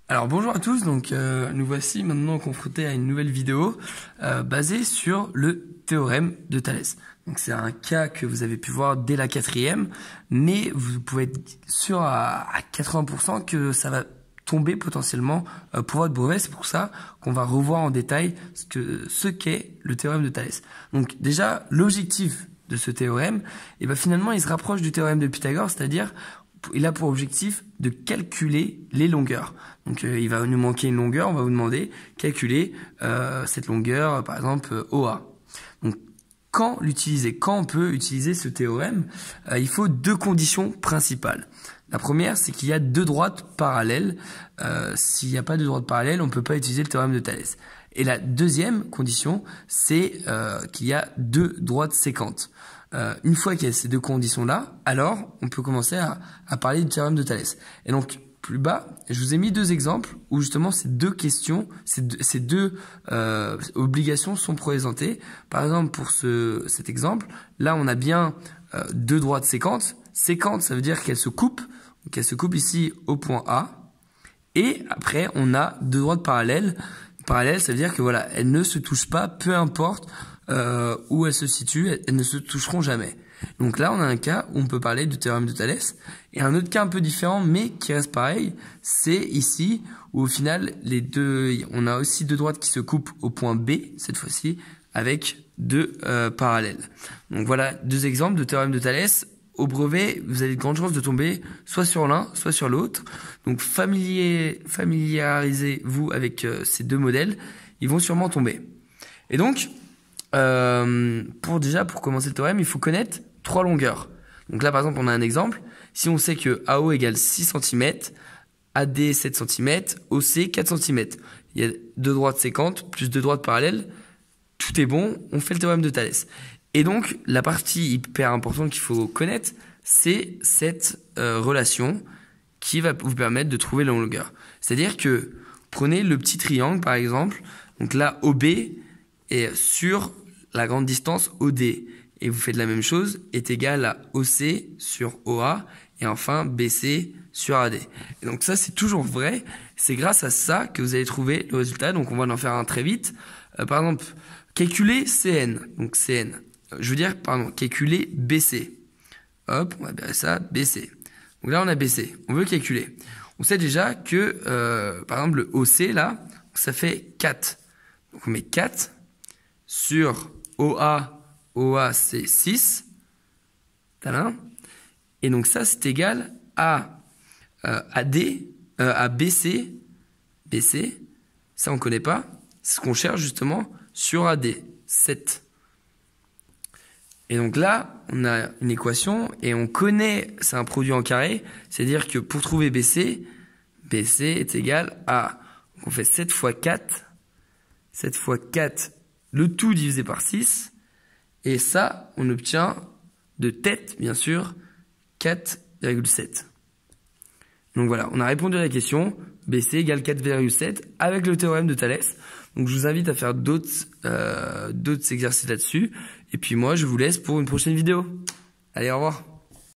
Alors bonjour à tous, donc nous voici maintenant confrontés à une nouvelle vidéo basée sur le théorème de Thalès. Donc c'est un cas que vous avez pu voir dès la 4e, mais vous pouvez être sûr à 80% que ça va tomber potentiellement pour votre brevet. C'est pour ça qu'on va revoir en détail ce qu'est le théorème de Thalès. Donc déjà, l'objectif de ce théorème, et ben finalement il se rapproche du théorème de Pythagore, c'est-à-dire il a pour objectif de calculer les longueurs. Donc il va nous manquer une longueur, on va vous demander calculer cette longueur, par exemple OA. Donc quand on peut utiliser ce théorème, il faut deux conditions principales. La première, c'est qu'il y a deux droites parallèles. S'il n'y a pas de droite parallèle, on ne peut pas utiliser le théorème de Thalès. Et la deuxième condition, c'est qu'il y a deux droites séquentes. Une fois qu'il y a ces deux conditions-là, alors on peut commencer à parler du théorème de Thalès. Et donc, plus bas, je vous ai mis deux exemples où justement ces deux questions, ces deux obligations sont présentées. Par exemple, pour cet exemple, là on a bien deux droites séquentes. Séquente, ça veut dire qu'elles se coupent. Donc elles se coupent ici au point A. Et après, on a deux droites parallèles. Parallèles, ça veut dire que voilà, elles ne se touchent pas, peu importe où elles se situent, elles ne se toucheront jamais. Donc là, on a un cas où on peut parler du théorème de Thalès. Et un autre cas un peu différent, mais qui reste pareil, c'est ici où au final, on a aussi deux droites qui se coupent au point B, cette fois-ci, avec deux parallèles. Donc voilà deux exemples de théorème de Thalès. Au brevet, vous avez de grandes chances de tomber soit sur l'un, soit sur l'autre. Donc familiarisez-vous avec ces deux modèles, ils vont sûrement tomber. Et donc, pour commencer le théorème, il faut connaître trois longueurs. Donc là, par exemple, on a un exemple. Si on sait que AO égale 6 cm, AD 7 cm, OC 4 cm. Il y a deux droites séquentes plus deux droites parallèles. Tout est bon, on fait le théorème de Thalès. Et donc, la partie hyper importante qu'il faut connaître, c'est cette relation qui va vous permettre de trouver la longueur. C'est-à-dire que, prenez le petit triangle, par exemple. Donc là, OB est sur la grande distance OD. Et vous faites la même chose, est égal à OC sur OA. Et enfin, BC sur AD. Et donc ça, c'est toujours vrai. C'est grâce à ça que vous allez trouver le résultat. Donc on va en faire un très vite. Par exemple, calculer CN. Donc CN. Calculer BC. Hop, on va appeler ça BC. Donc là, on a BC. On veut calculer. On sait déjà que, par exemple, le OC, là, ça fait 4. Donc on met 4 sur OA. OA, c'est 6. Talin. Et donc ça, c'est égal à BC. BC, ça, on connaît pas. C'est ce qu'on cherche, justement, sur AD. 7. Et donc là, on a une équation et on connaît, c'est un produit en carré, c'est-à-dire que pour trouver BC, BC est égal à, donc on fait 7 fois 4, 7 fois 4, le tout divisé par 6, et ça, on obtient de tête, bien sûr, 4,7. Donc voilà, on a répondu à la question, BC égale 4,7 avec le théorème de Thalès. Donc je vous invite à faire d'autres exercices là-dessus. Et puis moi, je vous laisse pour une prochaine vidéo. Allez, au revoir.